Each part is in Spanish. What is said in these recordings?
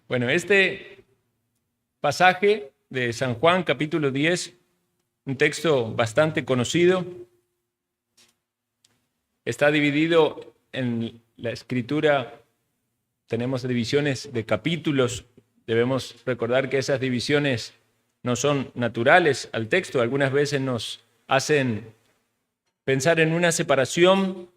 Bueno, este pasaje de San Juan, capítulo 10, un texto bastante conocido, está dividido en la escritura, tenemos divisiones de capítulos, debemos recordar que esas divisiones no son naturales al texto, algunas veces nos hacen pensar en una separación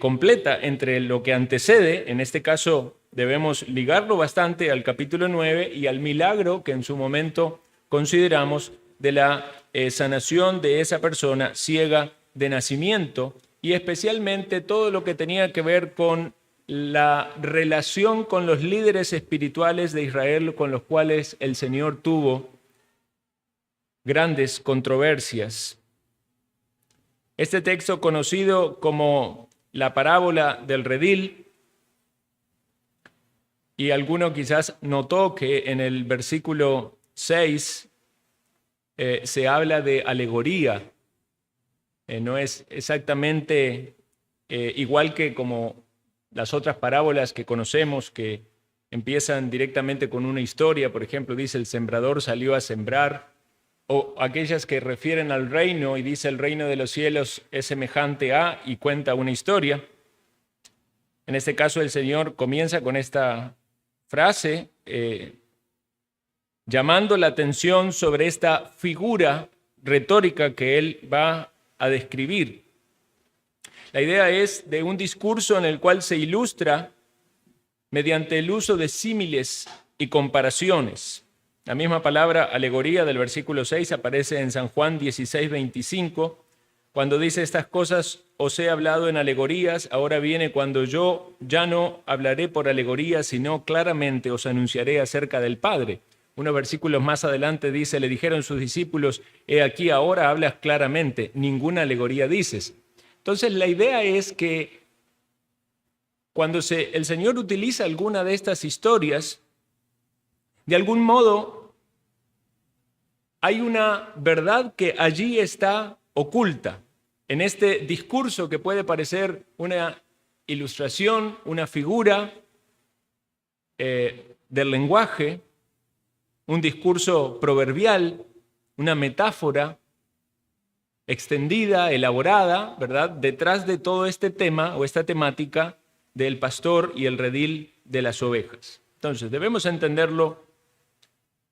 completa entre lo que antecede, en este caso debemos ligarlo bastante al capítulo 9 y al milagro que en su momento consideramos de la sanación de esa persona ciega de nacimiento y especialmente todo lo que tenía que ver con la relación con los líderes espirituales de Israel con los cuales el Señor tuvo grandes controversias. Este texto conocido como la parábola del redil, y alguno quizás notó que en el versículo 6 se habla de alegoría. No es exactamente igual que como las otras parábolas que conocemos que empiezan directamente con una historia. Por ejemplo, dice el sembrador salió a sembrar, o aquellas que refieren al reino y dice el reino de los cielos es semejante a y cuenta una historia. En este caso el Señor comienza con esta frase llamando la atención sobre esta figura retórica que él va a describir. La idea es de un discurso en el cual se ilustra mediante el uso de símiles y comparaciones. La misma palabra alegoría del versículo 6 aparece en San Juan 16:25, cuando dice estas cosas os he hablado en alegorías, ahora viene cuando yo ya no hablaré por alegorías, sino claramente os anunciaré acerca del Padre. Unos versículos más adelante dice, le dijeron sus discípulos, he aquí ahora hablas claramente, ninguna alegoría dices. Entonces la idea es que cuando el Señor utiliza alguna de estas historias, de algún modo hay una verdad que allí está oculta en este discurso que puede parecer una ilustración, una figura del lenguaje, un discurso proverbial, una metáfora extendida, elaborada, ¿verdad? Detrás de todo este tema o esta temática del pastor y el redil de las ovejas. Entonces, debemos entenderlo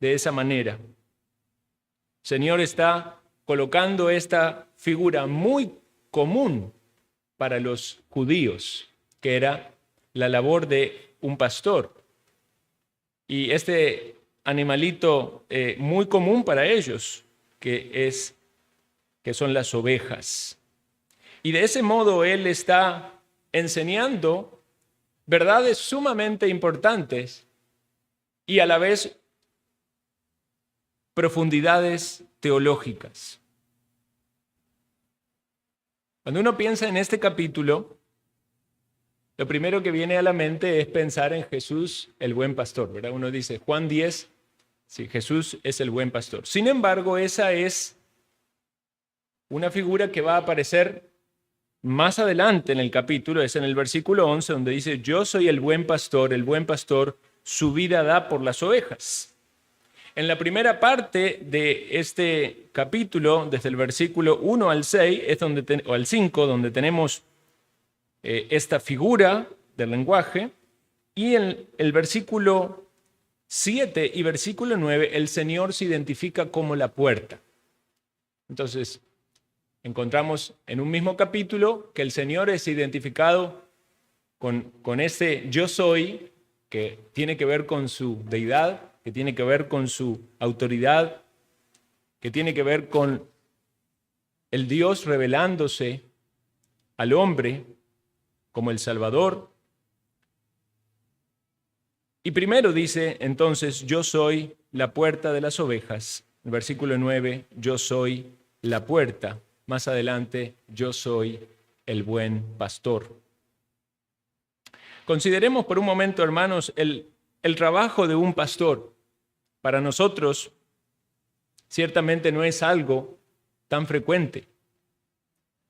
de esa manera. El Señor está colocando esta figura muy común para los judíos, que era la labor de un pastor. Y este animalito muy común para ellos, que son las ovejas. Y de ese modo Él está enseñando verdades sumamente importantes y a la vez profundidades teológicas. Cuando uno piensa en este capítulo, lo primero que viene a la mente es pensar en Jesús, el buen pastor, ¿verdad? Uno dice, Juan 10, sí, Jesús es el buen pastor. Sin embargo, esa es una figura que va a aparecer más adelante en el capítulo, es en el versículo 11, donde dice, yo soy el buen pastor su vida da por las ovejas. En la primera parte de este capítulo, desde el versículo 1 al 6, o al 5, donde tenemos esta figura del lenguaje, y en el versículo 7 y versículo 9, el Señor se identifica como la puerta. Entonces, encontramos en un mismo capítulo que el Señor es identificado con ese yo soy, que tiene que ver con su deidad, que tiene que ver con su autoridad, que tiene que ver con el Dios revelándose al hombre como el Salvador. Y primero dice, entonces, yo soy la puerta de las ovejas. El versículo 9, yo soy la puerta. Más adelante, yo soy el buen pastor. Consideremos por un momento, hermanos, el trabajo de un pastor. Para nosotros, ciertamente no es algo tan frecuente.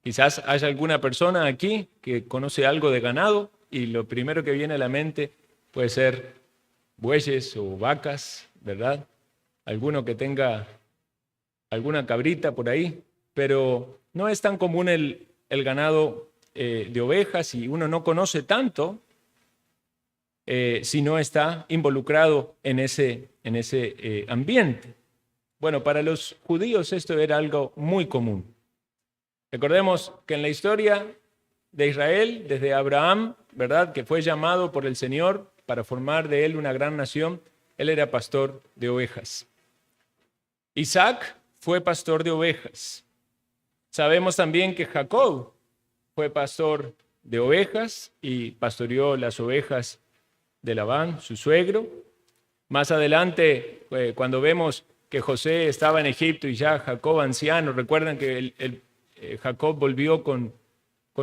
Quizás haya alguna persona aquí que conoce algo de ganado, y lo primero que viene a la mente puede ser bueyes o vacas, ¿verdad? Alguno que tenga alguna cabrita por ahí, pero no es tan común el ganado de ovejas y uno no conoce tanto si no está involucrado en ese ambiente. Bueno, para los judíos esto era algo muy común. Recordemos que en la historia de Israel, desde Abraham, ¿verdad?, que fue llamado por el Señor para formar de él una gran nación, él era pastor de ovejas. Isaac fue pastor de ovejas. Sabemos también que Jacob fue pastor de ovejas y pastoreó las ovejas de Labán, su suegro. Más adelante, cuando vemos que José estaba en Egipto y ya Jacob anciano, recuerdan que Jacob volvió con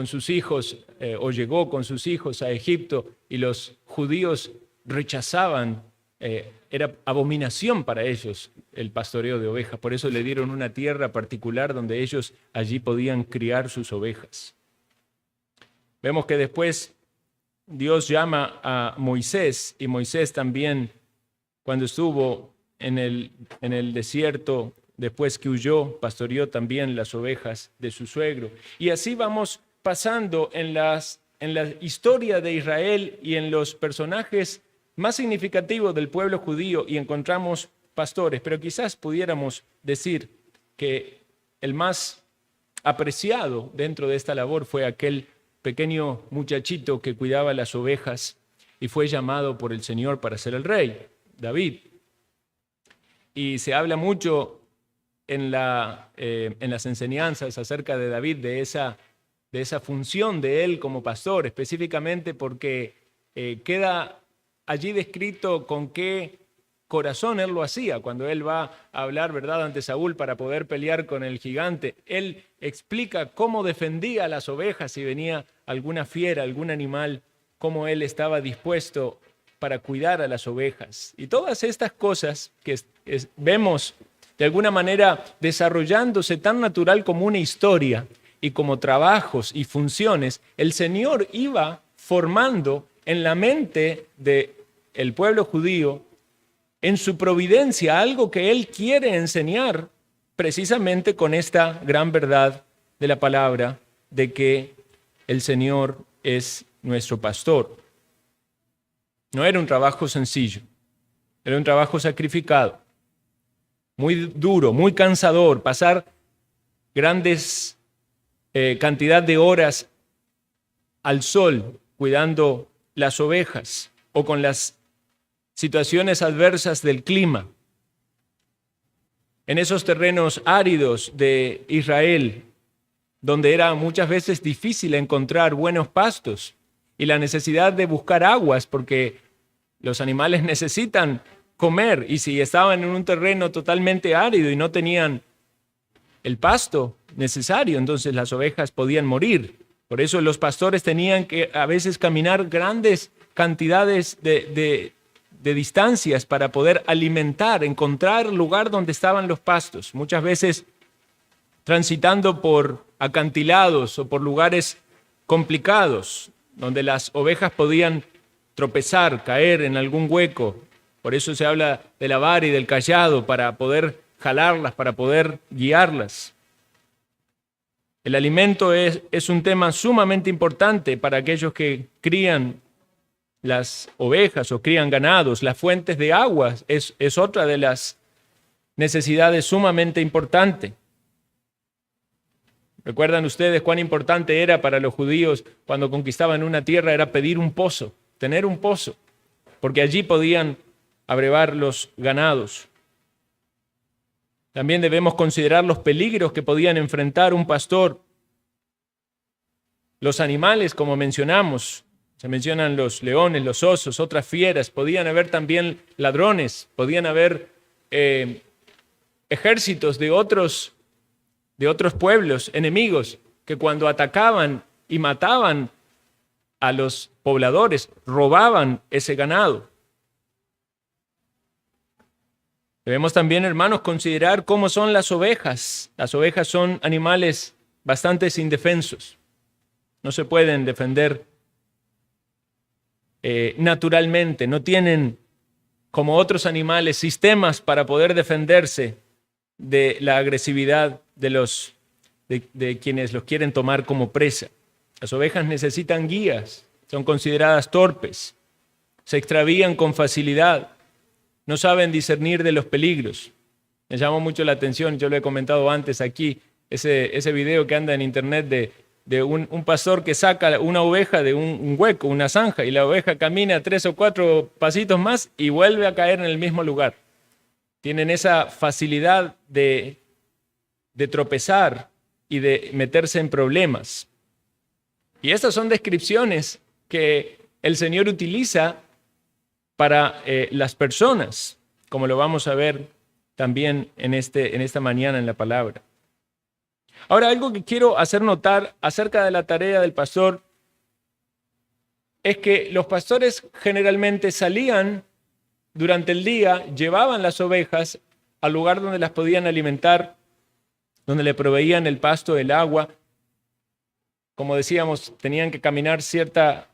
sus hijos o llegó con sus hijos a Egipto y los judíos rechazaban, era abominación para ellos el pastoreo de ovejas, por eso le dieron una tierra particular donde ellos allí podían criar sus ovejas. Vemos que después Dios llama a Moisés y Moisés también, cuando estuvo en el desierto, después que huyó, pastoreó también las ovejas de su suegro. Y así vamos pasando en la historia de Israel y en los personajes más significativos del pueblo judío y encontramos pastores, pero quizás pudiéramos decir que el más apreciado dentro de esta labor fue aquel pequeño muchachito que cuidaba las ovejas y fue llamado por el Señor para ser el rey, David. Y se habla mucho en las enseñanzas acerca de David, de esa función de él como pastor, específicamente porque queda allí descrito con qué corazón él lo hacía. Cuando él va a hablar, ¿verdad?, ante Saúl para poder pelear con el gigante, él explica cómo defendía a las ovejas si venía alguna fiera, algún animal, cómo él estaba dispuesto para cuidar a las ovejas. Y todas estas cosas que vemos de alguna manera desarrollándose tan natural como una historia y como trabajos y funciones, el Señor iba formando en la mente del pueblo judío, en su providencia, algo que Él quiere enseñar precisamente con esta gran verdad de la palabra, de que el Señor es nuestro pastor. No era un trabajo sencillo, era un trabajo sacrificado, muy duro, muy cansador, pasar grandes cantidad de horas al sol cuidando las ovejas o con las situaciones adversas del clima. En esos terrenos áridos de Israel, donde era muchas veces difícil encontrar buenos pastos y la necesidad de buscar aguas, porque los animales necesitan comer, y si estaban en un terreno totalmente árido y no tenían el pasto necesario, entonces las ovejas podían morir. Por eso los pastores tenían que a veces caminar grandes cantidades de distancias para poder alimentar, encontrar el lugar donde estaban los pastos, muchas veces transitando por acantilados o por lugares complicados, donde las ovejas podían tropezar, caer en algún hueco. Por eso se habla de la vara y del cayado, para poder jalarlas, para poder guiarlas. El alimento es un tema sumamente importante para aquellos que crían las ovejas o crían ganados. Las fuentes de agua es otra de las necesidades sumamente importante. ¿Recuerdan ustedes cuán importante era para los judíos cuando conquistaban una tierra? Era pedir un pozo, tener un pozo, porque allí podían abrevar los ganados. También debemos considerar los peligros que podían enfrentar un pastor. Los animales, como mencionamos, se mencionan los leones, los osos, otras fieras, podían haber también ladrones, podían haber ejércitos de otros pueblos enemigos que cuando atacaban y mataban a los pobladores, robaban ese ganado. Debemos también, hermanos, considerar cómo son las ovejas. Las ovejas son animales bastante indefensos. No se pueden defender naturalmente, no tienen, como otros animales, sistemas para poder defenderse de la agresividad de quienes los quieren tomar como presa. Las ovejas necesitan guías, son consideradas torpes, se extravían con facilidad, no saben discernir de los peligros. Me llamó mucho la atención, yo lo he comentado antes aquí, ese video que anda en internet de un pastor que saca una oveja de un hueco, una zanja, y la oveja camina 3 o 4 pasitos más y vuelve a caer en el mismo lugar. Tienen esa facilidad de tropezar y de meterse en problemas. Y estas son descripciones que el Señor utiliza para las personas, como lo vamos a ver también en esta mañana en la palabra. Ahora, algo que quiero hacer notar acerca de la tarea del pastor es que los pastores generalmente salían durante el día, llevaban las ovejas al lugar donde las podían alimentar, donde le proveían el pasto, el agua. Como decíamos, tenían que caminar cierta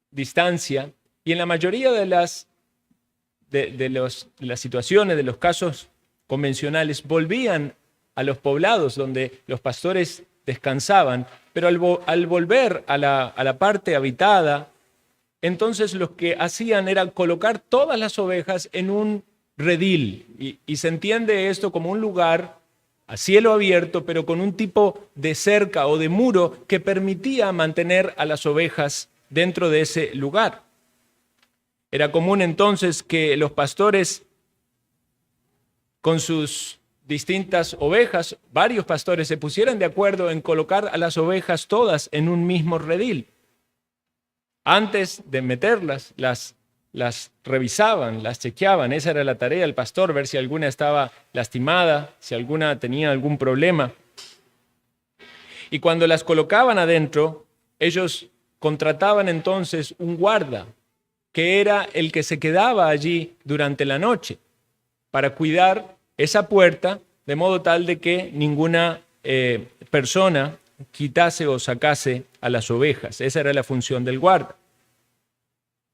distancia, y en la mayoría de las situaciones, de los casos convencionales, volvían a los poblados donde los pastores descansaban, pero al volver a la parte habitada, entonces lo que hacían era colocar todas las ovejas en un redil, y se entiende esto como un lugar a cielo abierto, pero con un tipo de cerca o de muro que permitía mantener a las ovejas dentro de ese lugar. Era común entonces que los pastores, con sus distintas ovejas, varios pastores se pusieran de acuerdo en colocar a las ovejas todas en un mismo redil. Antes de meterlas, las revisaban, las chequeaban. Esa era la tarea del pastor, ver si alguna estaba lastimada, si alguna tenía algún problema. Y cuando las colocaban adentro, ellos contrataban entonces un guarda, que era el que se quedaba allí durante la noche para cuidar esa puerta, de modo tal de que ninguna persona quitase o sacase a las ovejas. Esa era la función del guarda.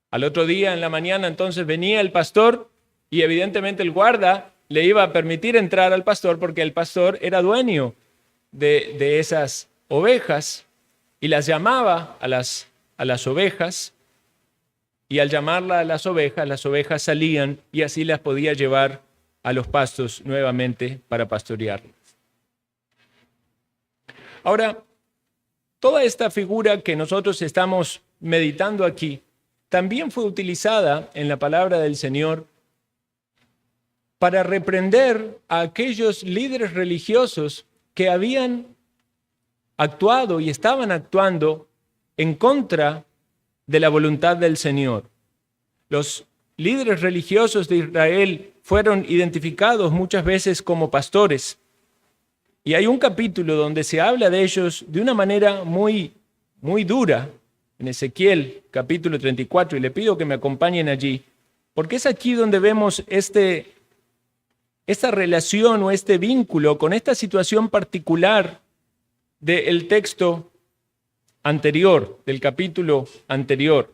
Al otro día, en la mañana, entonces venía el pastor, y evidentemente el guarda le iba a permitir entrar al pastor porque el pastor era dueño de esas ovejas y las llamaba a las ovejas, y al llamarla a las ovejas salían y así las podía llevar a los pastos nuevamente para pastorearlas. Ahora, toda esta figura que nosotros estamos meditando aquí también fue utilizada en la palabra del Señor para reprender a aquellos líderes religiosos que habían actuado y estaban actuando en contra de la voluntad del Señor. Los líderes religiosos de Israel fueron identificados muchas veces como pastores, y hay un capítulo donde se habla de ellos de una manera muy, muy dura, en Ezequiel capítulo 34, y le pido que me acompañen allí, porque es aquí donde vemos esta relación o este vínculo con esta situación particular del texto anterior, del capítulo anterior.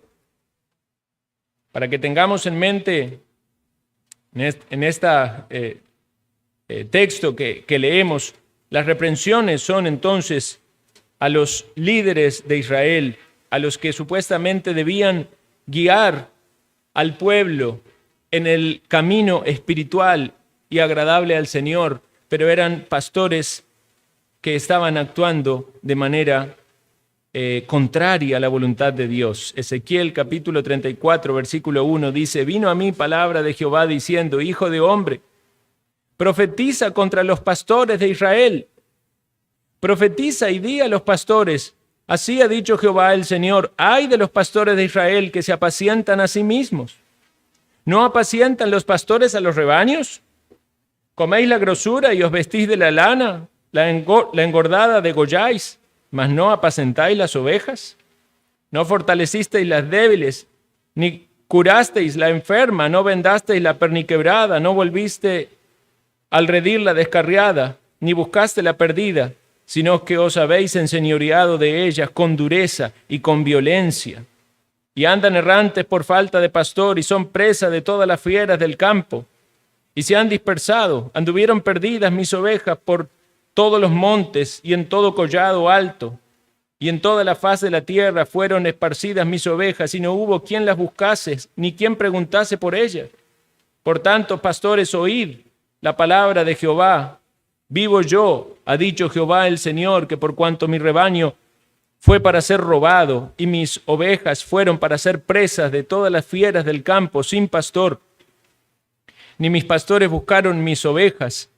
Para que tengamos en mente en este texto que leemos, las reprensiones son entonces a los líderes de Israel, a los que supuestamente debían guiar al pueblo en el camino espiritual y agradable al Señor, pero eran pastores que estaban actuando de manera contraria a la voluntad de Dios. Ezequiel capítulo 34, versículo 1 dice: vino a mí palabra de Jehová diciendo: hijo de hombre, profetiza contra los pastores de Israel. Profetiza y di a los pastores: así ha dicho Jehová el Señor, ay de los pastores de Israel que se apacientan a sí mismos. ¿No apacientan los pastores a los rebaños? ¿Coméis la grosura y os vestís de la lana? La engordada degolláis, mas no apacentáis las ovejas. ¿No fortalecisteis las débiles, ni curasteis la enferma? ¿No vendasteis la perniquebrada? ¿No volviste al redil la descarriada, ni buscaste la perdida, sino que os habéis enseñoreado de ellas con dureza y con violencia? y andan errantes por falta de pastor, y son presa de todas las fieras del campo, y se han dispersado. Anduvieron perdidas mis ovejas por todos los montes y en todo collado alto, y en toda la faz de la tierra fueron esparcidas mis ovejas, y no hubo quien las buscase, ni quien preguntase por ellas. Por tanto, pastores, oíd la palabra de Jehová. Vivo yo, ha dicho Jehová el Señor, que por cuanto mi rebaño fue para ser robado, y mis ovejas fueron para ser presas de todas las fieras del campo sin pastor, ni mis pastores buscaron mis ovejas,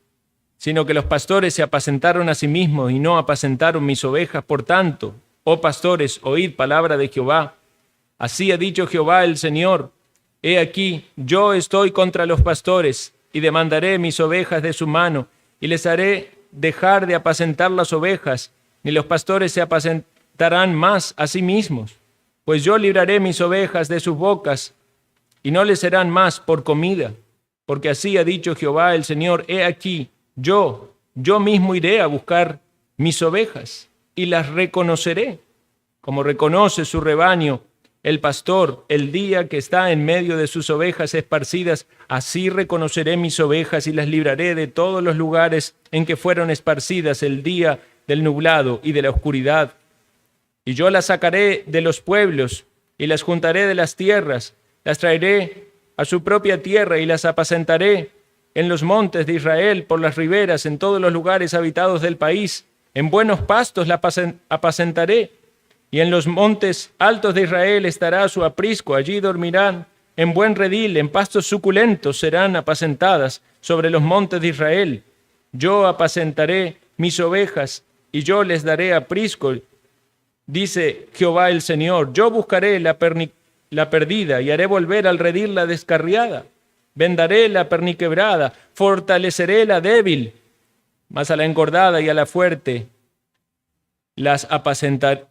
sino que los pastores se apacentaron a sí mismos y no apacentaron mis ovejas. Por tanto, oh pastores, oíd palabra de Jehová. Así ha dicho Jehová el Señor: he aquí, yo estoy contra los pastores, y demandaré mis ovejas de su mano, y les haré dejar de apacentar las ovejas, ni los pastores se apacentarán más a sí mismos. Pues yo libraré mis ovejas de sus bocas, y no les serán más por comida. Porque así ha dicho Jehová el Señor: he aquí, yo mismo iré a buscar mis ovejas, y las reconoceré, como reconoce su rebaño el pastor el día que está en medio de sus ovejas esparcidas. Así reconoceré mis ovejas y las libraré de todos los lugares en que fueron esparcidas el día del nublado y de la oscuridad. Y yo las sacaré de los pueblos y las juntaré de las tierras, las traeré a su propia tierra y las apacentaré en los montes de Israel, por las riberas, en todos los lugares habitados del país. En buenos pastos la apacentaré, y en los montes altos de Israel estará su aprisco. Allí dormirán en buen redil, en pastos suculentos serán apacentadas sobre los montes de Israel. Yo apacentaré mis ovejas, y yo les daré aprisco, dice Jehová el Señor. Yo buscaré la perdida, y haré volver al redil la descarriada. Vendaré la perniquebrada, fortaleceré la débil, mas a la engordada y a la fuerte las apacentaré,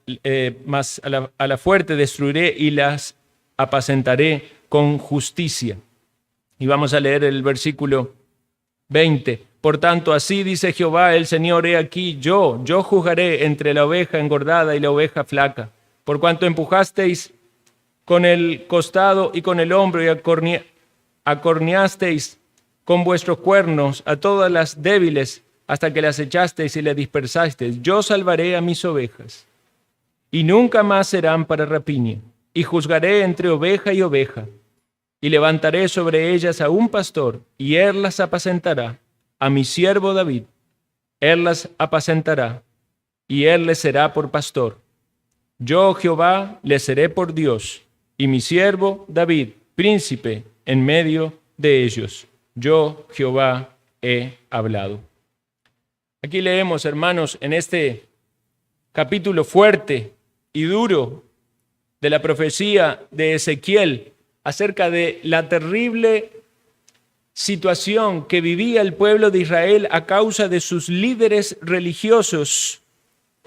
mas a la fuerte destruiré y las apacentaré con justicia. Y vamos a leer el versículo 20. Por tanto, así dice Jehová el Señor: he aquí, yo juzgaré entre la oveja engordada y la oveja flaca, por cuanto empujasteis con el costado y con el hombro, y acorneasteis con vuestros cuernos a todas las débiles, hasta que las echasteis y las dispersasteis. Yo salvaré a mis ovejas, y nunca más serán para rapiña, y juzgaré entre oveja y oveja, y levantaré sobre ellas a un pastor, y él las apacentará, a mi siervo David. Él las apacentará, y él les será por pastor. Yo, Jehová, les seré por Dios, y mi siervo David, príncipe en medio de ellos. Yo, Jehová, he hablado. Aquí leemos, hermanos, en este capítulo fuerte y duro de la profecía de Ezequiel acerca de la terrible situación que vivía el pueblo de Israel a causa de sus líderes religiosos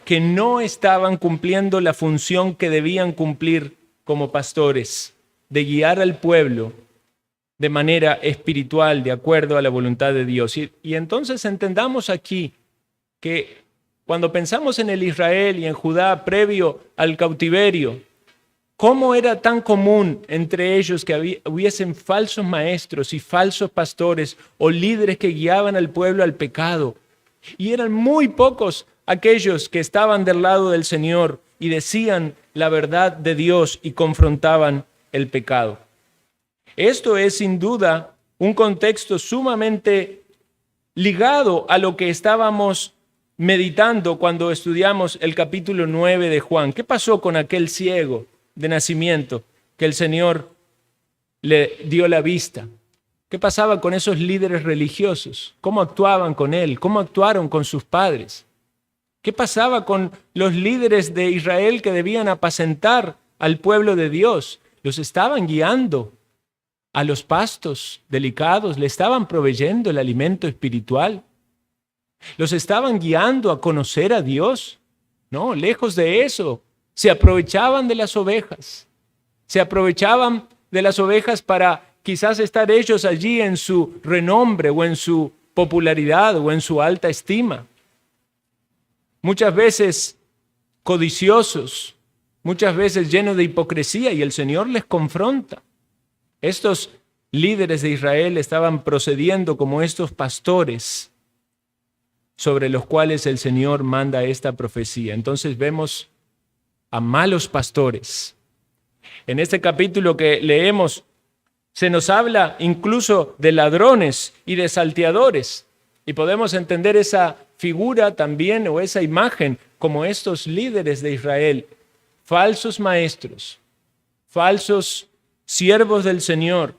que no estaban cumpliendo la función que debían cumplir como pastores, de guiar al pueblo de manera espiritual, de acuerdo a la voluntad de Dios. Y entonces entendamos aquí que cuando pensamos en el Israel y en Judá previo al cautiverio, ¿cómo era tan común entre ellos que hubiesen falsos maestros y falsos pastores o líderes que guiaban al pueblo al pecado? Y eran muy pocos aquellos que estaban del lado del Señor y decían la verdad de Dios y confrontaban el pecado. Esto es sin duda un contexto sumamente ligado a lo que estábamos meditando cuando estudiamos el capítulo 9 de Juan. ¿Qué pasó con aquel ciego de nacimiento que el Señor le dio la vista? ¿Qué pasaba con esos líderes religiosos? ¿Cómo actuaban con él? ¿Cómo actuaron con sus padres? ¿Qué pasaba con los líderes de Israel que debían apacentar al pueblo de Dios? Los estaban guiando a los pastos delicados, le estaban proveyendo el alimento espiritual. ¿Los estaban guiando a conocer a Dios? No, lejos de eso. Se aprovechaban de las ovejas. Se aprovechaban de las ovejas para quizás estar ellos allí en su renombre o en su popularidad o en su alta estima. Muchas veces codiciosos, muchas veces lleno de hipocresía, y el Señor les confronta. Estos líderes de Israel estaban procediendo como estos pastores sobre los cuales el Señor manda esta profecía. Entonces vemos a malos pastores. En este capítulo que leemos, se nos habla incluso de ladrones y de salteadores, y podemos entender esa figura también, o esa imagen, como estos líderes de Israel, falsos maestros, falsos siervos del Señor,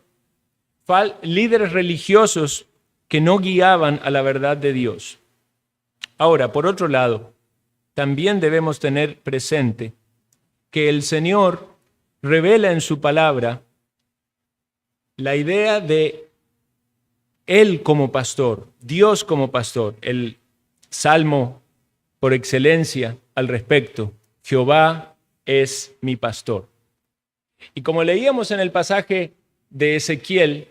líderes religiosos que no guiaban a la verdad de Dios. Ahora, por otro lado, también debemos tener presente que el Señor revela en su palabra la idea de Él como pastor, Dios como pastor. El salmo por excelencia al respecto: Jehová es mi pastor. Y como leíamos en el pasaje de Ezequiel,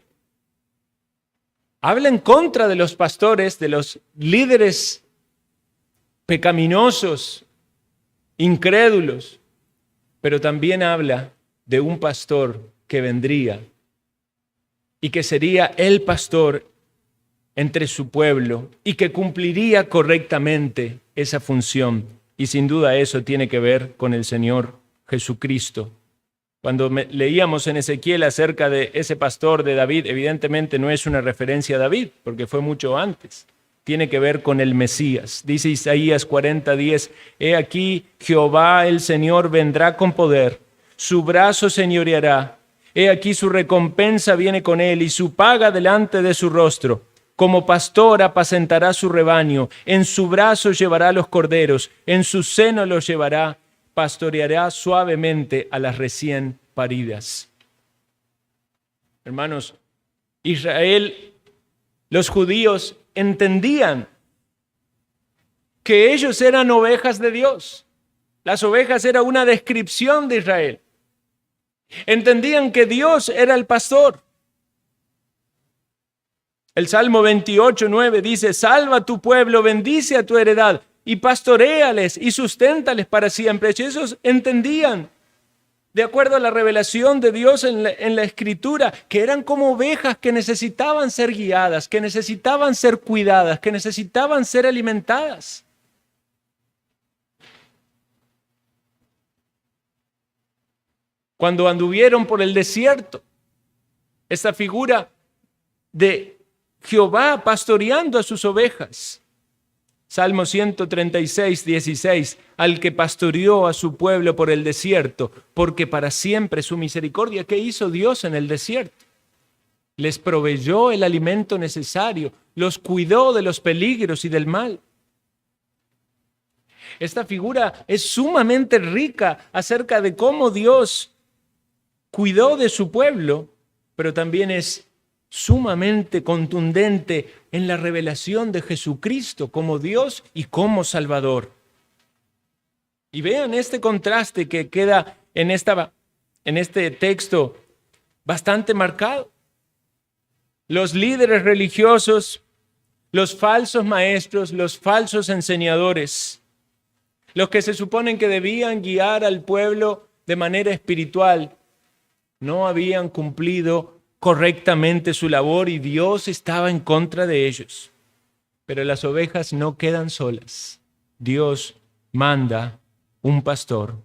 habla en contra de los pastores, de los líderes pecaminosos, incrédulos, pero también habla de un pastor que vendría y que sería el pastor entre su pueblo y que cumpliría correctamente esa función. Y sin duda eso tiene que ver con el Señor Jesucristo. Cuando leíamos en Ezequiel acerca de ese pastor de David, evidentemente no es una referencia a David, porque fue mucho antes. Tiene que ver con el Mesías. Dice Isaías 40:10, he aquí Jehová el Señor vendrá con poder, su brazo señoreará, he aquí su recompensa viene con él y su paga delante de su rostro. Como pastor apacentará su rebaño, en su brazo llevará los corderos, en su seno los llevará, pastoreará suavemente a las recién paridas. Hermanos, Israel, los judíos entendían que ellos eran ovejas de Dios. Las ovejas era una descripción de Israel. Entendían que Dios era el pastor. El Salmo 28:9 dice: salva a tu pueblo, bendice a tu heredad y pastoréales y susténtales para siempre. Y ellos entendían, de acuerdo a la revelación de Dios en la Escritura, que eran como ovejas que necesitaban ser guiadas, que necesitaban ser cuidadas, que necesitaban ser alimentadas. Cuando anduvieron por el desierto, esta figura de Jehová pastoreando a sus ovejas. Salmo 136:16, al que pastoreó a su pueblo por el desierto, porque para siempre su misericordia. ¿Qué hizo Dios en el desierto? Les proveyó el alimento necesario, los cuidó de los peligros y del mal. Esta figura es sumamente rica acerca de cómo Dios cuidó de su pueblo, pero también es sumamente contundente en la revelación de Jesucristo como Dios y como Salvador. Y vean este contraste que queda en este texto bastante marcado. Los líderes religiosos, los falsos maestros, los falsos enseñadores, los que se suponen que debían guiar al pueblo de manera espiritual, no habían cumplido correctamente su labor y Dios estaba en contra de ellos. Pero las ovejas no quedan solas. Dios manda un pastor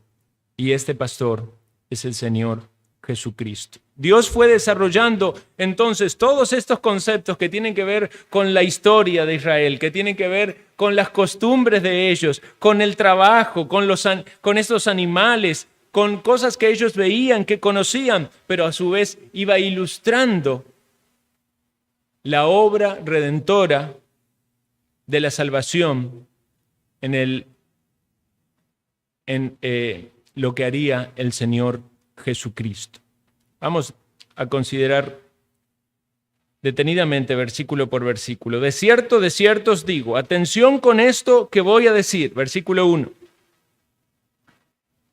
y este pastor es el Señor Jesucristo. Dios fue desarrollando entonces todos estos conceptos que tienen que ver con la historia de Israel, que tienen que ver con las costumbres de ellos, con el trabajo, con estos animales, con cosas que ellos veían, que conocían, pero a su vez iba ilustrando la obra redentora de la salvación en lo que haría el Señor Jesucristo. Vamos a considerar detenidamente versículo por versículo. De cierto os digo, atención con esto que voy a decir. Versículo 1.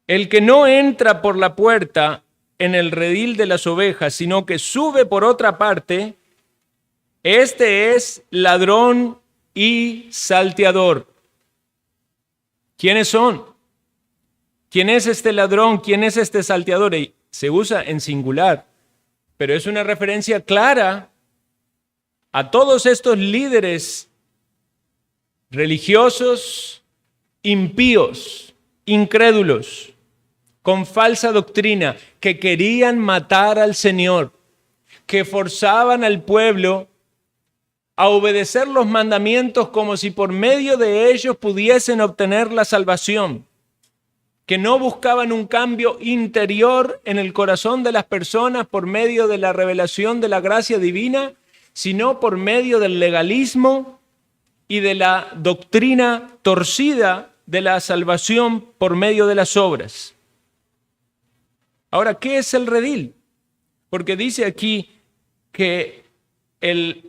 El que no entra por la puerta en el redil de las ovejas, sino que sube por otra parte, este es ladrón y salteador. ¿Quiénes son? ¿Quién es este ladrón? ¿Quién es este salteador? Y se usa en singular, pero es una referencia clara a todos estos líderes religiosos, impíos, incrédulos, con falsa doctrina, que querían matar al Señor, que forzaban al pueblo a obedecer los mandamientos como si por medio de ellos pudiesen obtener la salvación, que no buscaban un cambio interior en el corazón de las personas por medio de la revelación de la gracia divina, sino por medio del legalismo y de la doctrina torcida de la salvación por medio de las obras. Ahora, ¿qué es el redil? Porque dice aquí que el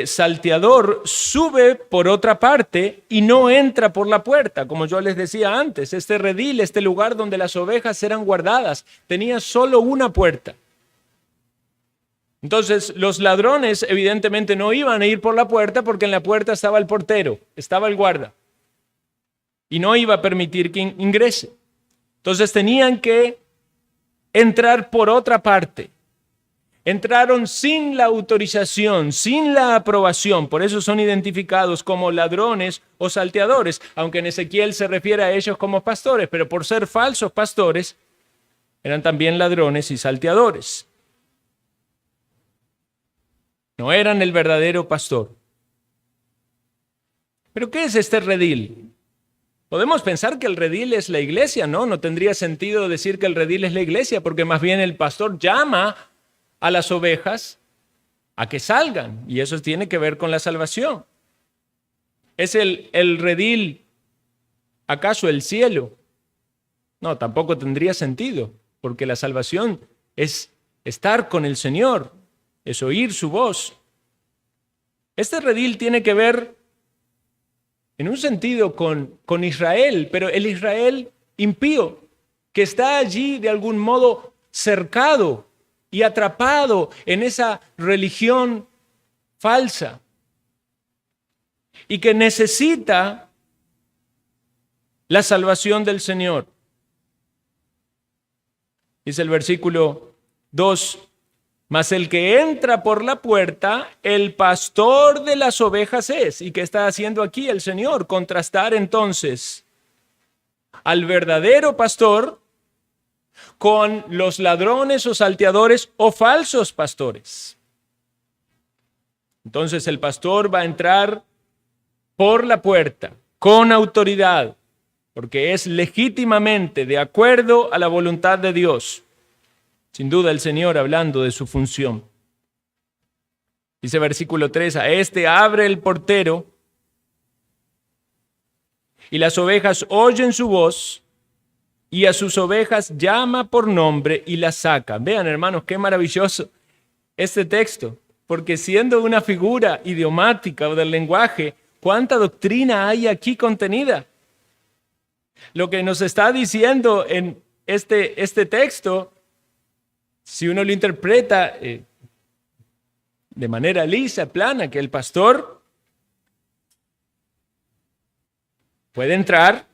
salteador sube por otra parte y no entra por la puerta. Como yo les decía antes, este redil, este lugar donde las ovejas eran guardadas, tenía solo una puerta. Entonces, los ladrones evidentemente no iban a ir por la puerta porque en la puerta estaba el portero, estaba el guarda, y no iba a permitir que ingrese. Entonces tenían que entrar por otra parte. Entraron sin la autorización, sin la aprobación, por eso son identificados como ladrones o salteadores, aunque en Ezequiel se refiere a ellos como pastores, pero por ser falsos pastores, eran también ladrones y salteadores. No eran el verdadero pastor. ¿Pero qué es este redil? Podemos pensar que el redil es la iglesia, ¿no? No tendría sentido decir que el redil es la iglesia, porque más bien el pastor llama a las ovejas a que salgan, y eso tiene que ver con la salvación. ¿Es el redil acaso el cielo? No, tampoco tendría sentido, porque la salvación es estar con el Señor, es oír su voz. Este redil tiene que ver en un sentido con Israel, pero el Israel impío, que está allí de algún modo cercado y atrapado en esa religión falsa y que necesita la salvación del Señor. Dice el versículo 2, mas el que entra por la puerta, el pastor de las ovejas es. ¿Y qué está haciendo aquí el Señor? Contrastar entonces al verdadero pastor con los ladrones o salteadores o falsos pastores. Entonces el pastor va a entrar por la puerta con autoridad, porque es legítimamente de acuerdo a la voluntad de Dios. Sin duda el Señor hablando de su función. Dice versículo 3, a este abre el portero y las ovejas oyen su voz y a sus ovejas llama por nombre y las saca. Vean, hermanos, qué maravilloso este texto, porque siendo una figura idiomática o del lenguaje, ¿cuánta doctrina hay aquí contenida? Lo que nos está diciendo en este texto, si uno lo interpreta de manera lisa, plana, que el pastor puede entrar,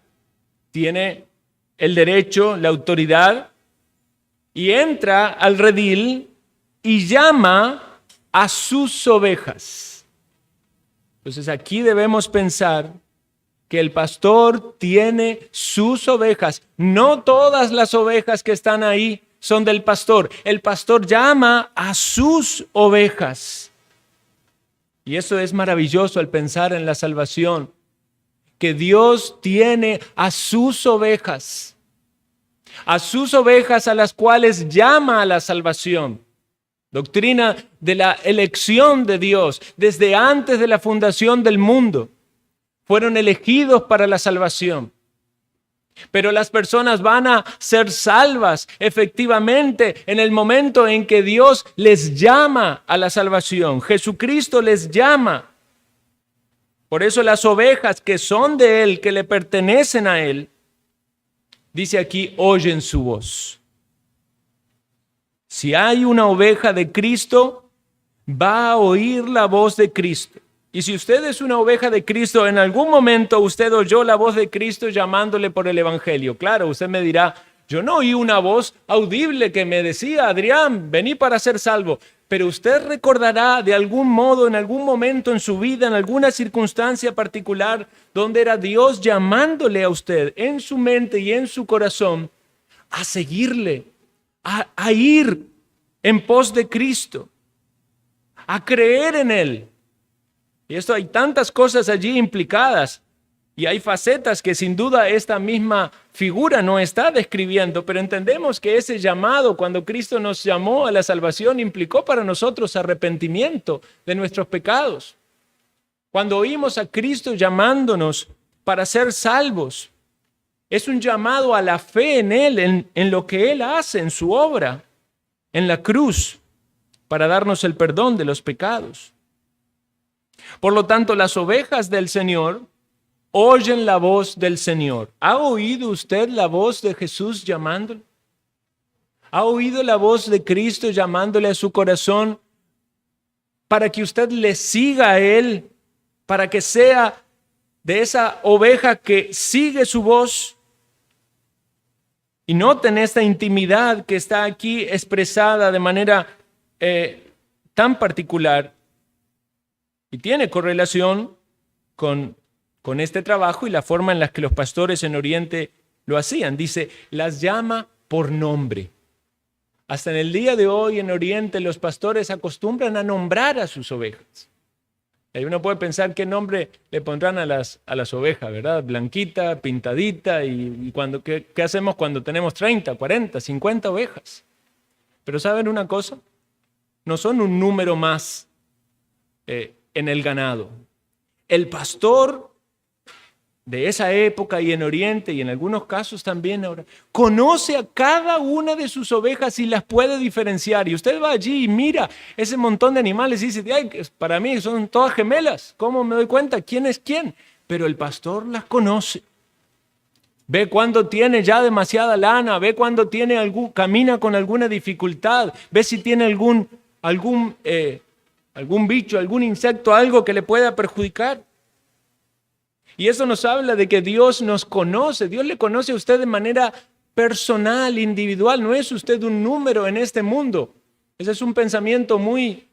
tiene el derecho, la autoridad, y entra al redil y llama a sus ovejas. Entonces aquí debemos pensar que el pastor tiene sus ovejas. No todas las ovejas que están ahí son del pastor. El pastor llama a sus ovejas. Y eso es maravilloso al pensar en la salvación, que Dios tiene a sus ovejas a las cuales llama a la salvación. Doctrina de la elección de Dios desde antes de la fundación del mundo. Fueron elegidos para la salvación. Pero las personas van a ser salvas efectivamente en el momento en que Dios les llama a la salvación. Jesucristo les llama. Por eso las ovejas que son de Él, que le pertenecen a Él, dice aquí, oyen su voz. Si hay una oveja de Cristo, va a oír la voz de Cristo. Y si usted es una oveja de Cristo, en algún momento usted oyó la voz de Cristo llamándole por el Evangelio. Claro, usted me dirá, yo no oí una voz audible que me decía, Adrián, vení para ser salvo. Pero usted recordará de algún modo, en algún momento en su vida, en alguna circunstancia particular, donde era Dios llamándole a usted en su mente y en su corazón a seguirle, a ir en pos de Cristo, a creer en Él. Y esto hay tantas cosas allí implicadas y hay facetas que sin duda esta misma figura no está describiendo, pero entendemos que ese llamado, cuando Cristo nos llamó a la salvación, implicó para nosotros arrepentimiento de nuestros pecados. Cuando oímos a Cristo llamándonos para ser salvos, es un llamado a la fe en Él, en lo que Él hace, en su obra, en la cruz, para darnos el perdón de los pecados. Por lo tanto, las ovejas del Señor oyen la voz del Señor. ¿Ha oído usted la voz de Jesús llamándole? ¿Ha oído la voz de Cristo llamándole a su corazón para que usted le siga a Él, para que sea de esa oveja que sigue su voz? Y noten esta intimidad que está aquí expresada de manera tan particular y tiene correlación con este trabajo y la forma en la que los pastores en Oriente lo hacían. Dice, las llama por nombre. Hasta en el día de hoy en Oriente los pastores acostumbran a nombrar a sus ovejas. Y uno puede pensar qué nombre le pondrán a las ovejas, ¿verdad? Blanquita, pintadita, y ¿qué hacemos cuando tenemos 30, 40, 50 ovejas? Pero ¿saben una cosa? No son un número más en el ganado. El pastor de esa época y en Oriente y en algunos casos también ahora, conoce a cada una de sus ovejas y las puede diferenciar. Y usted va allí y mira ese montón de animales y dice, ay, para mí son todas gemelas. ¿Cómo me doy cuenta quién es quién? Pero el pastor las conoce. Ve cuando tiene ya demasiada lana, ve cuando camina con alguna dificultad, ve si tiene algún bicho, algún insecto, algo que le pueda perjudicar. Y eso nos habla de que Dios nos conoce. Dios le conoce a usted de manera personal, individual. No es usted un número en este mundo. Ese es un pensamiento muy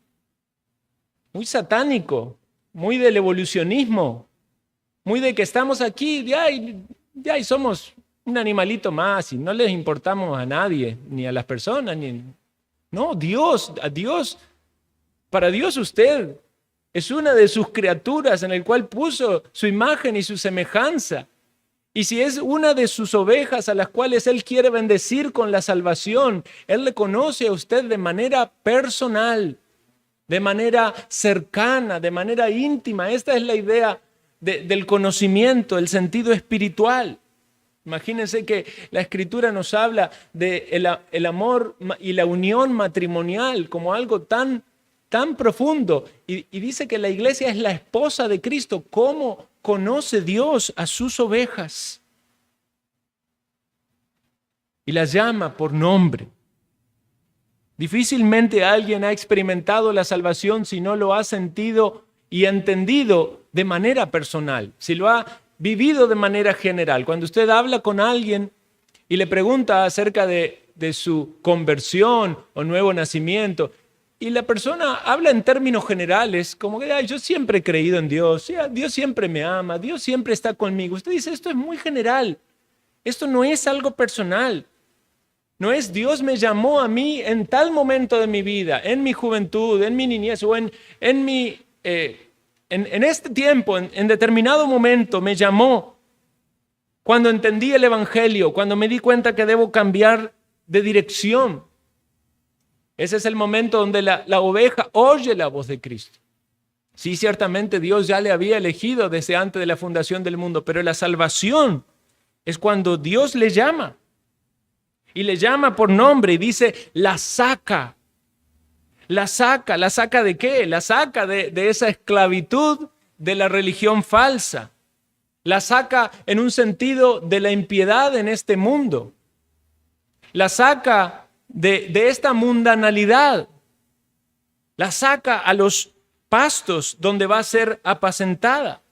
satánico, muy del evolucionismo, muy de que estamos aquí y somos un animalito más y no les importamos a nadie, ni a las personas. No, para Dios usted es una de sus criaturas en el cual puso su imagen y su semejanza. Y si es una de sus ovejas a las cuales Él quiere bendecir con la salvación, Él le conoce a usted de manera personal, de manera cercana, de manera íntima. Esta es la idea del conocimiento, el sentido espiritual. Imagínense que la Escritura nos habla de el amor y la unión matrimonial como algo tan profundo, y dice que la iglesia es la esposa de Cristo. ¿Cómo conoce Dios a sus ovejas? Y las llama por nombre. Difícilmente alguien ha experimentado la salvación si no lo ha sentido y entendido de manera personal, si lo ha vivido de manera general. Cuando usted habla con alguien y le pregunta acerca de su conversión o nuevo nacimiento, y la persona habla en términos generales, como que yo siempre he creído en Dios, Dios siempre me ama, Dios siempre está conmigo. Usted dice, esto es muy general, esto no es algo personal. No es Dios me llamó a mí en tal momento de mi vida, en mi juventud, en mi niñez o en este tiempo, en determinado momento me llamó cuando entendí el Evangelio, cuando me di cuenta que debo cambiar de dirección. Ese es el momento donde la oveja oye la voz de Cristo. Sí, ciertamente Dios ya le había elegido desde antes de la fundación del mundo, pero la salvación es cuando Dios le llama. Y le llama por nombre y dice, la saca. ¿La saca de qué? La saca de esa esclavitud de la religión falsa. La saca en un sentido de la impiedad en este mundo. La saca de esta mundanalidad. La saca a los pastos donde va a ser apacentada.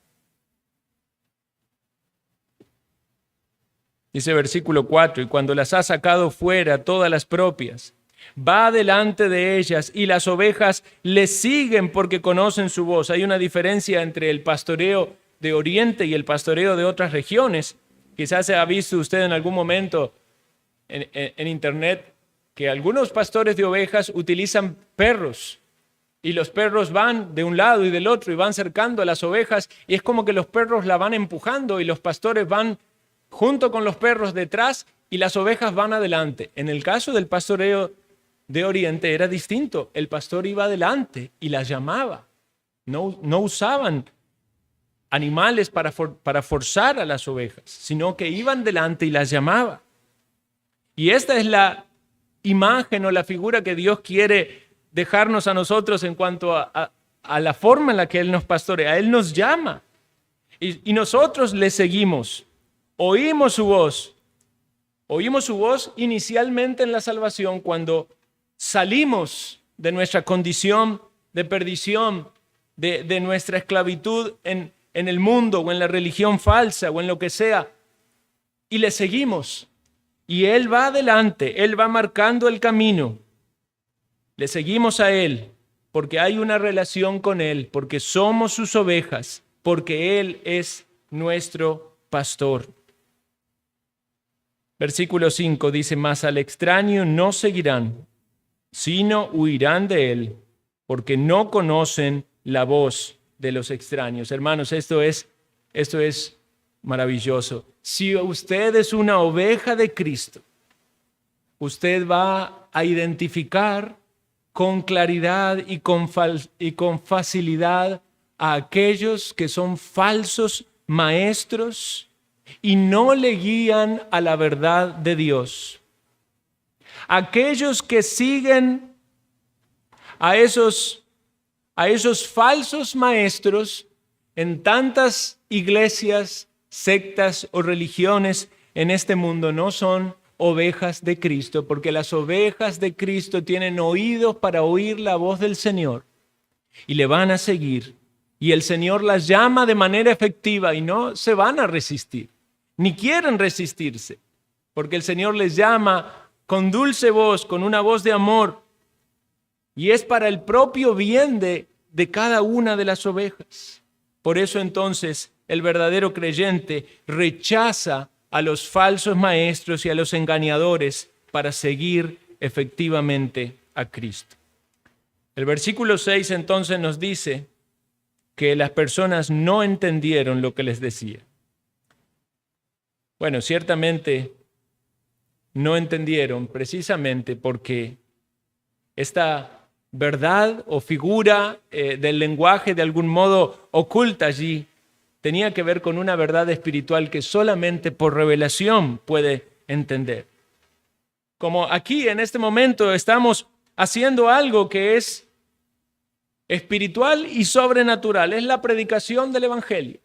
Dice versículo 4, y cuando las ha sacado fuera todas las propias, va delante de ellas y las ovejas le siguen porque conocen su voz. Hay una diferencia entre el pastoreo de Oriente y el pastoreo de otras regiones. Quizás se ha visto usted en algún momento en internet que algunos pastores de ovejas utilizan perros y los perros van de un lado y del otro y van cercando a las ovejas y es como que los perros la van empujando y los pastores van junto con los perros detrás y las ovejas van adelante. En el caso del pastoreo de Oriente era distinto. El pastor iba adelante y las llamaba. No usaban animales para forzar a las ovejas, sino que iban delante y las llamaba. Y esta es la imagen o la figura que Dios quiere dejarnos a nosotros en cuanto a la forma en la que Él nos pastorea. Él nos llama y nosotros le seguimos. Oímos su voz inicialmente en la salvación cuando salimos de nuestra condición de perdición, de nuestra esclavitud en el mundo o en la religión falsa o en lo que sea, y le seguimos. Y Él va adelante, Él va marcando el camino. Le seguimos a Él porque hay una relación con Él, porque somos sus ovejas, porque Él es nuestro pastor. Versículo 5 dice, mas al extraño no seguirán, sino huirán de él, porque no conocen la voz de los extraños. Hermanos, esto es maravilloso. Si usted es una oveja de Cristo, usted va a identificar con claridad y con facilidad a aquellos que son falsos maestros y no le guían a la verdad de Dios. Aquellos que siguen a esos falsos maestros en tantas iglesias, sectas o religiones en este mundo no son ovejas de Cristo, porque las ovejas de Cristo tienen oídos para oír la voz del Señor y le van a seguir. Y el Señor las llama de manera efectiva y no se van a resistir, ni quieren resistirse, porque el Señor les llama con dulce voz, con una voz de amor, y es para el propio bien de cada una de las ovejas. Por eso entonces el verdadero creyente rechaza a los falsos maestros y a los engañadores para seguir efectivamente a Cristo. El versículo 6 entonces nos dice que las personas no entendieron lo que les decía. Bueno, ciertamente no entendieron precisamente porque esta verdad o figura del lenguaje de algún modo oculta allí tenía que ver con una verdad espiritual que solamente por revelación puede entender. Como aquí en este momento estamos haciendo algo que es espiritual y sobrenatural, es la predicación del Evangelio.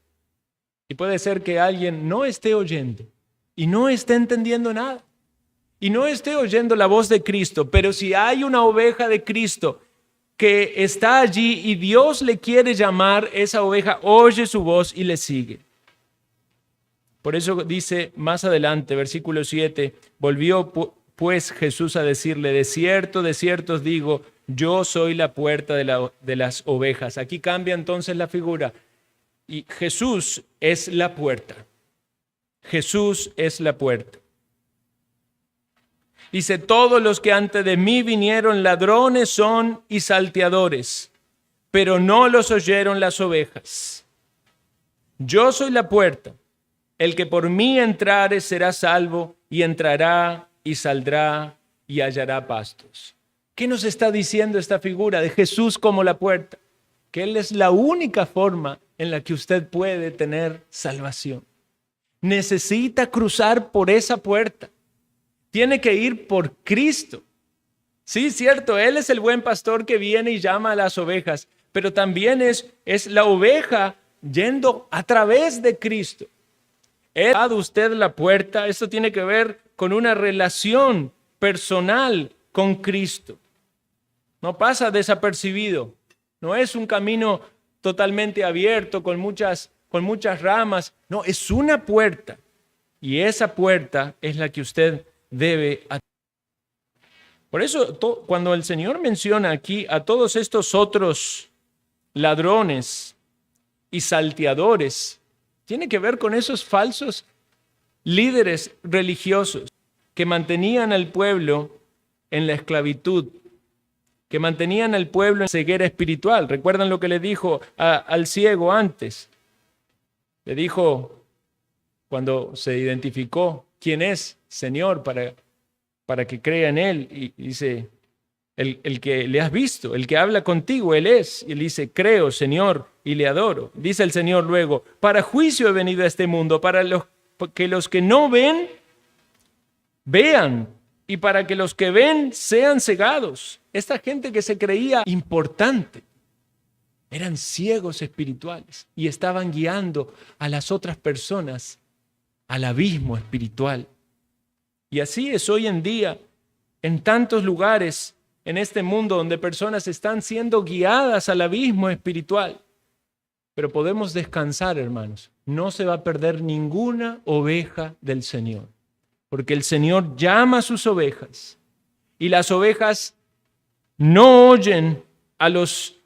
Y puede ser que alguien no esté oyendo y no esté entendiendo nada y no esté oyendo la voz de Cristo, pero si hay una oveja de Cristo que está allí y Dios le quiere llamar, esa oveja oye su voz y le sigue. Por eso dice más adelante, versículo 7, volvió pues Jesús a decirle, de cierto os digo, yo soy la puerta de las ovejas. Aquí cambia entonces la figura. Y Jesús es la puerta. Jesús es la puerta. Dice, todos los que antes de mí vinieron ladrones son y salteadores, pero no los oyeron las ovejas. Yo soy la puerta. El que por mí entrare será salvo y entrará y saldrá y hallará pastos. ¿Qué nos está diciendo esta figura de Jesús como la puerta? Que Él es la única forma en la que usted puede tener salvación. Necesita cruzar por esa puerta. Tiene que ir por Cristo. Sí, cierto, Él es el buen pastor que viene y llama a las ovejas, pero también es la oveja yendo a través de Cristo. ¿Ha dado usted la puerta? Esto tiene que ver con una relación personal con Cristo. No pasa desapercibido. No es un camino totalmente abierto con muchas ramas. No, es una puerta. Y esa puerta es la que usted debe atender. Por eso, cuando el Señor menciona aquí a todos estos otros ladrones y salteadores, tiene que ver con esos falsos líderes religiosos que mantenían al pueblo en la esclavitud, que mantenían al pueblo en ceguera espiritual. ¿Recuerdan lo que le dijo al ciego antes? Le dijo, cuando se identificó, ¿quién es, Señor, para que crea en Él? Y dice, el que le has visto, el que habla contigo, Él es. Y él dice, creo, Señor, y le adoro. Dice el Señor luego, para juicio he venido a este mundo, para que los que no ven, vean, y para que los que ven sean cegados. Esta gente que se creía importante, eran ciegos espirituales y estaban guiando a las otras personas al abismo espiritual. Y así es hoy en día en tantos lugares en este mundo donde personas están siendo guiadas al abismo espiritual. Pero podemos descansar, hermanos. No se va a perder ninguna oveja del Señor, porque el Señor llama a sus ovejas y las ovejas no oyen a los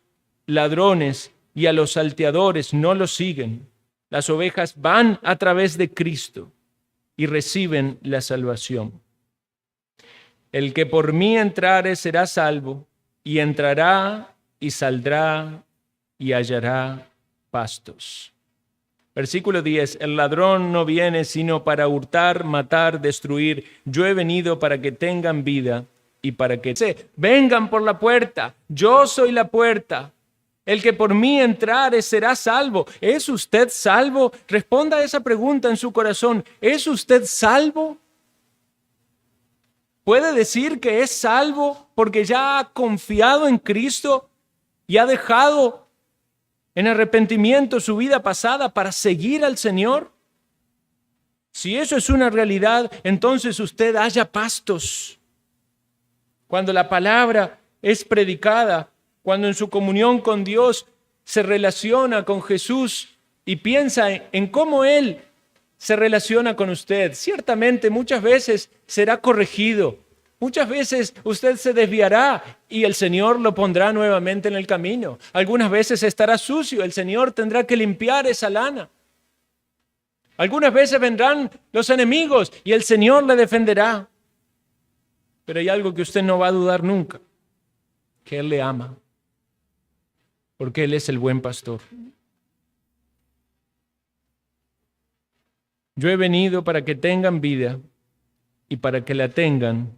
ladrones y a los salteadores, no los siguen. Las ovejas van a través de Cristo y reciben la salvación. El que por mí entrare será salvo, y entrará y saldrá y hallará pastos. Versículo 10, el ladrón no viene sino para hurtar, matar, destruir. Yo he venido para que tengan vida y para que vengan por la puerta. Yo soy la puerta. El que por mí entrare será salvo. ¿Es usted salvo? Responda a esa pregunta en su corazón. ¿Es usted salvo? ¿Puede decir que es salvo porque ya ha confiado en Cristo y ha dejado en arrepentimiento su vida pasada para seguir al Señor? Si eso es una realidad, entonces usted haya pastos. Cuando la palabra es predicada, cuando en su comunión con Dios se relaciona con Jesús y piensa en cómo Él se relaciona con usted, ciertamente muchas veces será corregido, muchas veces usted se desviará y el Señor lo pondrá nuevamente en el camino. Algunas veces estará sucio, el Señor tendrá que limpiar esa lana. Algunas veces vendrán los enemigos y el Señor le defenderá. Pero hay algo que usted no va a dudar nunca, que Él le ama, porque Él es el buen pastor. Yo he venido para que tengan vida y para que la tengan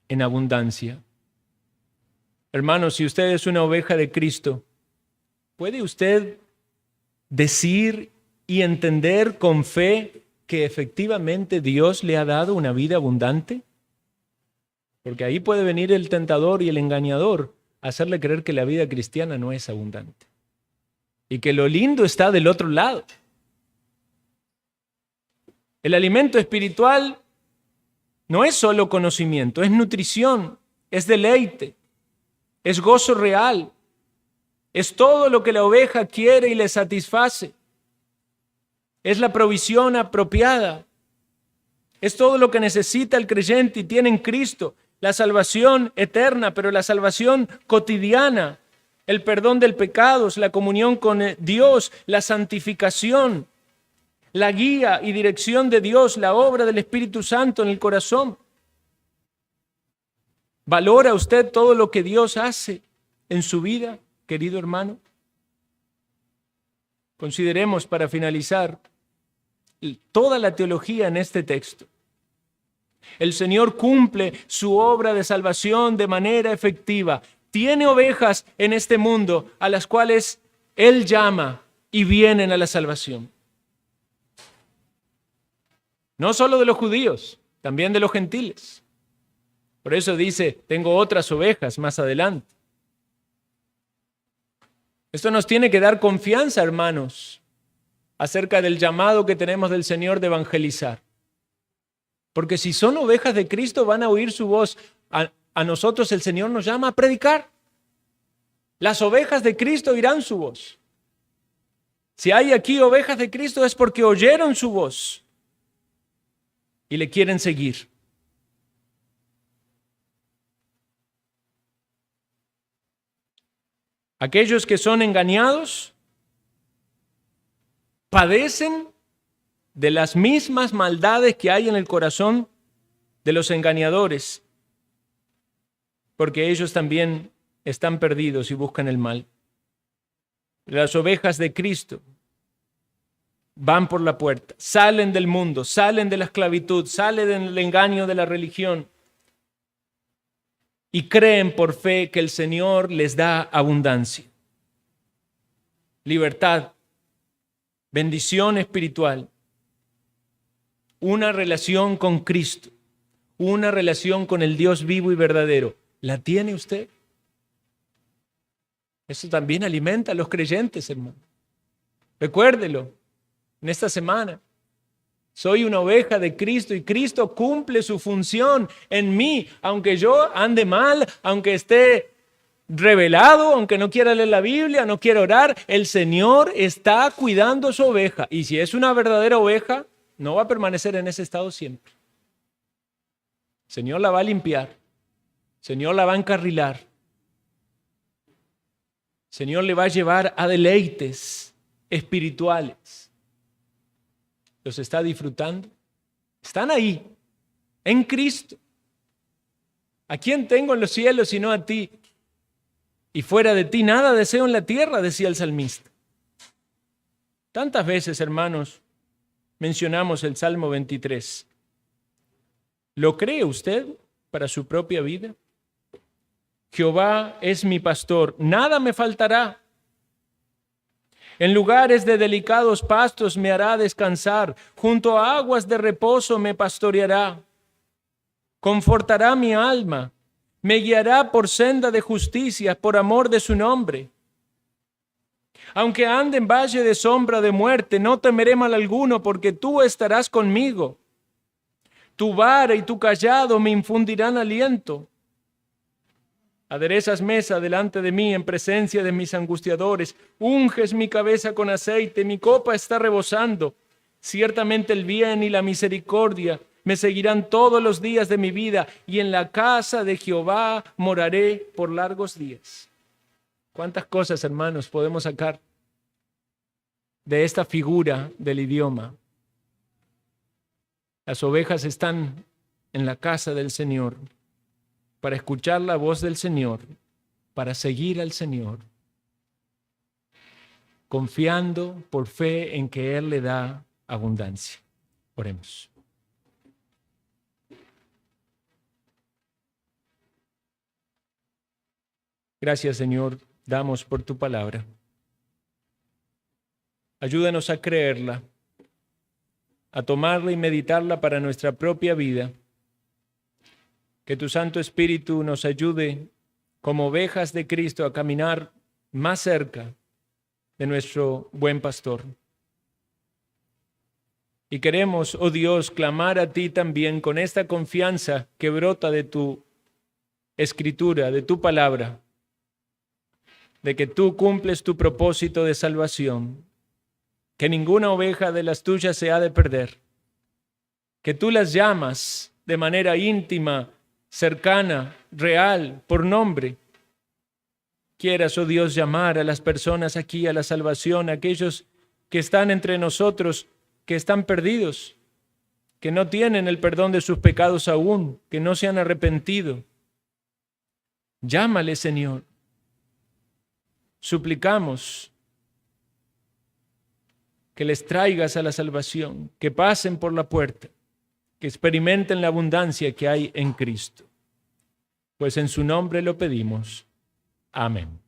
en abundancia. Hermanos, si usted es una oveja de Cristo, ¿puede usted decir y entender con fe que efectivamente Dios le ha dado una vida abundante? Porque ahí puede venir el tentador y el engañador a hacerle creer que la vida cristiana no es abundante y que lo lindo está del otro lado. El alimento espiritual no es solo conocimiento, es nutrición, es deleite, es gozo real, es todo lo que la oveja quiere y le satisface, es la provisión apropiada, es todo lo que necesita el creyente y tiene en Cristo, la salvación eterna, pero la salvación cotidiana, el perdón del pecado, la comunión con Dios, la santificación, la guía y dirección de Dios, la obra del Espíritu Santo en el corazón. ¿Valora usted todo lo que Dios hace en su vida, querido hermano? Consideremos para finalizar toda la teología en este texto. El Señor cumple su obra de salvación de manera efectiva. Tiene ovejas en este mundo a las cuales Él llama y vienen a la salvación. No solo de los judíos, también de los gentiles. Por eso dice, tengo otras ovejas más adelante. Esto nos tiene que dar confianza, hermanos, acerca del llamado que tenemos del Señor de evangelizar. Porque si son ovejas de Cristo, van a oír su voz. A nosotros el Señor nos llama a predicar. Las ovejas de Cristo oirán su voz. Si hay aquí ovejas de Cristo es porque oyeron su voz y le quieren seguir. Aquellos que son engañados padecen de las mismas maldades que hay en el corazón de los engañadores, porque ellos también están perdidos y buscan el mal. Las ovejas de Cristo van por la puerta, salen del mundo, salen de la esclavitud, salen del engaño de la religión y creen por fe que el Señor les da abundancia, libertad, bendición espiritual, una relación con Cristo, una relación con el Dios vivo y verdadero. ¿La tiene usted? Eso también alimenta a los creyentes, hermano. Recuérdelo en esta semana. Soy una oveja de Cristo y Cristo cumple su función en mí, aunque yo ande mal, aunque esté revelado, aunque no quiera leer la Biblia, no quiera orar, el Señor está cuidando su oveja. Y si es una verdadera oveja, no va a permanecer en ese estado siempre. El Señor la va a limpiar, el Señor la va a encarrilar, el Señor le va a llevar a deleites espirituales. ¿Los está disfrutando? Están ahí, en Cristo. ¿A quién tengo en los cielos sino a ti? Y fuera de ti nada deseo en la tierra, decía el salmista. Tantas veces, hermanos, mencionamos el Salmo 23. ¿Lo cree usted para su propia vida? Jehová es mi pastor, nada me faltará. En lugares de delicados pastos me hará descansar, junto a aguas de reposo me pastoreará. Confortará mi alma, me guiará por senda de justicia, por amor de su nombre. Aunque ande en valle de sombra de muerte, no temeré mal alguno, porque tú estarás conmigo. Tu vara y tu cayado me infundirán aliento. Aderezas mesa delante de mí en presencia de mis angustiadores. Unges mi cabeza con aceite, mi copa está rebosando. Ciertamente el bien y la misericordia me seguirán todos los días de mi vida, y en la casa de Jehová moraré por largos días. ¿Cuántas cosas, hermanos, podemos sacar de esta figura del idioma? Las ovejas están en la casa del Señor para escuchar la voz del Señor, para seguir al Señor, confiando por fe en que Él le da abundancia. Oremos. Gracias, Señor, damos por tu palabra. Ayúdanos a creerla, a tomarla y meditarla para nuestra propia vida. Que tu Santo Espíritu nos ayude como ovejas de Cristo a caminar más cerca de nuestro buen pastor. Y queremos, oh Dios, clamar a ti también con esta confianza que brota de tu escritura, de tu palabra, de que tú cumples tu propósito de salvación, que ninguna oveja de las tuyas se ha de perder, que tú las llamas de manera íntima, cercana, real, por nombre. Quieras, oh Dios, llamar a las personas aquí a la salvación, a aquellos que están entre nosotros, que están perdidos, que no tienen el perdón de sus pecados aún, que no se han arrepentido. Llámale, Señor. Suplicamos que les traigas a la salvación, que pasen por la puerta, que experimenten la abundancia que hay en Cristo. Pues en su nombre lo pedimos. Amén.